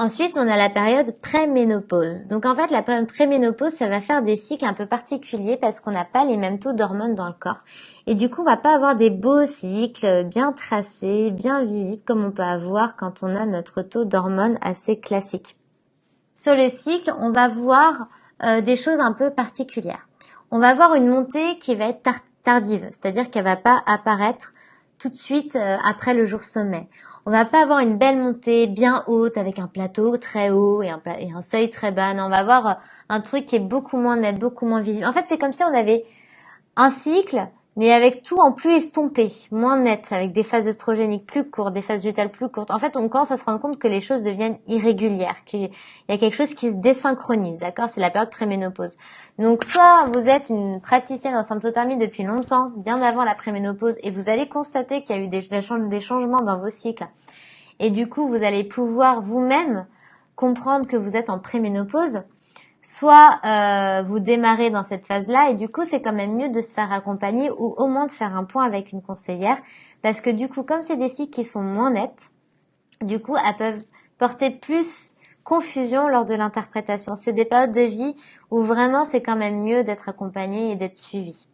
Ensuite, on a la période préménopause. Donc en fait, la période préménopause, ça va faire des cycles un peu particuliers parce qu'on n'a pas les mêmes taux d'hormones dans le corps. Et du coup, on va pas avoir des beaux cycles bien tracés, bien visibles comme on peut avoir quand on a notre taux d'hormones assez classique. Sur le cycle, on va voir des choses un peu particulières. On va avoir une montée qui va être tardive, c'est-à-dire qu'elle va pas apparaître tout de suite après le jour sommet. On va pas avoir une belle montée bien haute avec un plateau très haut et un seuil très bas. Non, on va avoir un truc qui est beaucoup moins net, beaucoup moins visible. En fait, c'est comme si on avait un cycle, mais avec tout en plus estompé, moins net, avec des phases œstrogéniques plus courtes, des phases lutéales plus courtes. En fait, on commence à se rendre compte que les choses deviennent irrégulières, qu'il y a quelque chose qui se désynchronise, d'accord? C'est la période préménopause. Donc, soit vous êtes une praticienne en symptothermie depuis longtemps, bien avant la préménopause, et vous allez constater qu'il y a eu des changements dans vos cycles. Et du coup, vous allez pouvoir vous-même comprendre que vous êtes en préménopause. Soit vous démarrez dans cette phase-là et du coup c'est quand même mieux de se faire accompagner ou au moins de faire un point avec une conseillère parce que du coup comme c'est des cycles qui sont moins nets, du coup elles peuvent porter plus confusion lors de l'interprétation. C'est des périodes de vie où vraiment c'est quand même mieux d'être accompagné et d'être suivi.